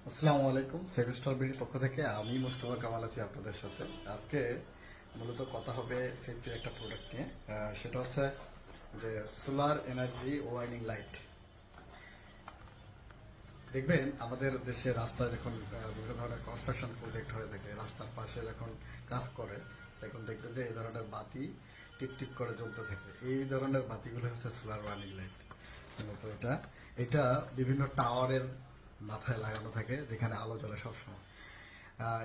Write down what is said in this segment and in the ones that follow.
আসসালামু আলাইকুম। সেভিস্টল বিডির পক্ষ থেকে আমি মোস্তফা কামাল আছি আপনাদের সাথে। আজকে মূলত কথা হবে সেফটির একটা প্রোডাক্ট নিয়ে। সেটা হচ্ছে যে সোলার এনার্জি ওয়ার্নিং লাইট। দেখবেন আমাদের দেশে রাস্তায় যখন বিভিন্ন ধরনের কনস্ট্রাকশন প্রজেক্ট হয়ে থাকে, রাস্তার পাশে যখন কাজ করে, তখন দেখবেন যে এই ধরনের বাতি টিপ টিপ করে জ্বলতে থাকে। এই ধরনের বাতিগুলো হচ্ছে সোলার ওয়ার্নিং লাইট। মূলত এটা এটা বিভিন্ন টাওয়ারের মাথায় লাগানো থাকে, যেখানে আলো জ্বলে সবসময়।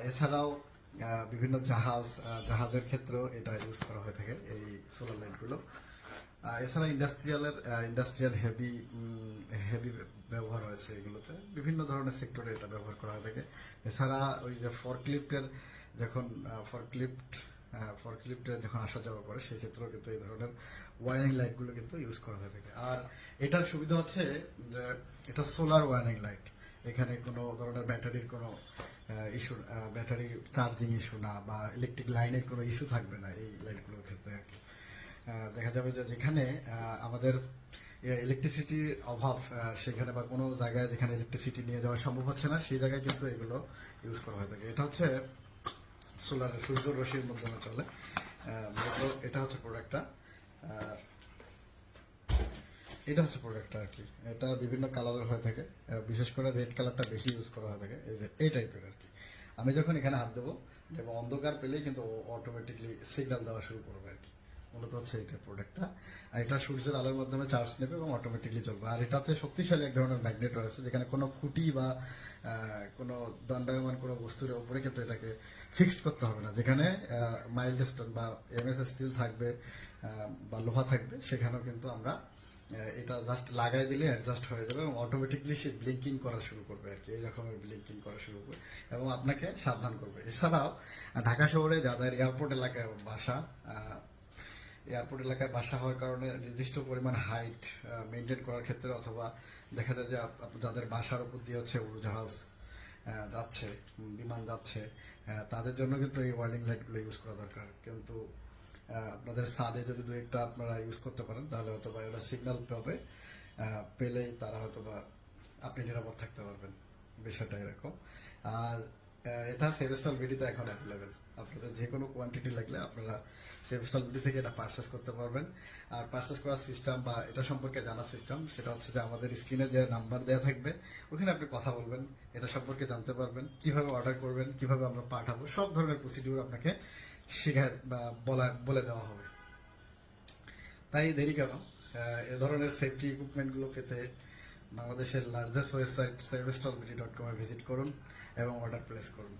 এছাড়াও বিভিন্ন জাহাজের ক্ষেত্রেও এটা ইউজ করা হয়ে থাকে, এই সোলার লাইটগুলো। এছাড়া ইন্ডাস্ট্রিয়াল হেভি হেভি ব্যবহার হয়েছে এগুলোতে, বিভিন্ন ধরনের সেক্টরে এটা ব্যবহার করা হয়ে থাকে। এছাড়া ওই যে যখন ফরক্লিফটে যখন আসা যাওয়া করে, সেই ক্ষেত্রেও কিন্তু এই ধরনের ওয়ার্নিং লাইটগুলো কিন্তু ইউজ করা হয়ে থাকে। আর এটার সুবিধা হচ্ছে যে এটা সোলার ওয়ার্নিং লাইট। এখানে কোনো ধরনের ব্যাটারির কোনো ইস্যু, ব্যাটারি চার্জিং ইস্যু না, বা ইলেকট্রিক লাইনের কোনো ইস্যু থাকবে না এই লাইটগুলোর ক্ষেত্রে আর কি। দেখা যাবে যে যেখানে আমাদের ইলেকট্রিসিটির অভাব, সেখানে বা কোনো জায়গায় যেখানে ইলেকট্রিসিটি নিয়ে যাওয়া সম্ভব হচ্ছে না, সেই জায়গায় কিন্তু এগুলো ইউজ করা হয়ে থাকে। এটা হচ্ছে সূর্য রশ্মির মাধ্যমে চলে। মূলত এটা হচ্ছে প্রোডাক্টটা। এটা হচ্ছে প্রোডাক্টটা আর কি। এটা বিভিন্ন কালারের হয়ে থাকে, বিশেষ করে রেড কালারটা বেশি ইউজ করা হয়ে থাকে। এই যে এই টাইপের আর কি। আমি যখন এখানে হাত দেবো, অন্ধকার পেলেই কিন্তু অটোমেটিকলি সিগন্যাল দেওয়া শুরু করবে আর কি। মূলত হচ্ছে এটা প্রোডাক্টটা। আর এটা সূর্যের আলোর মাধ্যমে চার্জ নেবে এবং অটোমেটিকলি চলবে। আর এটাতে শক্তিশালী এক ধরনের ম্যাগনেট রয়েছে, যেখানে কোনো খুঁটি বা কোনো দণ্ডায়মান কোনো বস্তুর উপরে কিন্তু এটাকে ফিক্সড করতে হবে না। যেখানে মাইল্ড স্টোন বা এমএস স্টিল থাকবে বা লোহা থাকবে, সেখানেও কিন্তু আমরা এটা জাস্ট লাগাই দিলে অ্যাডজাস্ট হয়ে যাবে এবং অটোমেটিকলি সে ব্লিঙ্কিং করা শুরু করবে আর কি। এই রকমের ব্লিঙ্কিং করা শুরু করবে এবং আপনাকে সাবধান করবে। এছাড়াও ঢাকা শহরে যাদের এয়ারপোর্ট এলাকায় বাসা হওয়ার কারণে নির্দিষ্ট পরিমাণ হাইট মেনটেন করার ক্ষেত্রে, অথবা দেখা যায় যে যাদের বাসার উপর দিয়ে হচ্ছে উড়োজাহাজ যাচ্ছে, বিমান যাচ্ছে, তাদের জন্য কিন্তু এই ওয়ার্নিং লাইটগুলো ইউজ করা দরকার। কিন্তু আপনাদের ছাদে যদি দু একটা আপনারা ইউজ করতে পারেন, তাহলে হয়তো বা এটা সিগন্যাল পাবে, পেলেই তারা হয়তো বা আপনি নিরাপদ থাকতে পারবেন। বিষয়টা এরকম। আর এটা সেভস্টল বিডিতে এখন অ্যাভেলেবেল। আপনাদের যে কোনো কোয়ান্টিটি লাগলে আপনারা সেভস্টল বিডি থেকে এটা পারচেস করতে পারবেন। আর পারচেস করার সিস্টেম বা এটা সম্পর্কে জানার সিস্টেম, সেটা হচ্ছে যে আমাদের স্ক্রিনে যে নাম্বার দেওয়া থাকবে, ওখানে আপনি কথা বলবেন, এটা সম্পর্কে জানতে পারবেন, কিভাবে অর্ডার করবেন, কিভাবে আমরা পাঠাবো, সব ধরনের প্রসিডিউর আপনাকে শেখায় বা বলে দেওয়া হবে। তাই দেরি কেন? এ ধরনের সেফটি ইকুইপমেন্টগুলো পেতে বাংলাদেশের লার্জেস্ট ওয়েবসাইট sevestolbd.com ভিজিট করুন এবং অর্ডার প্লেস করুন।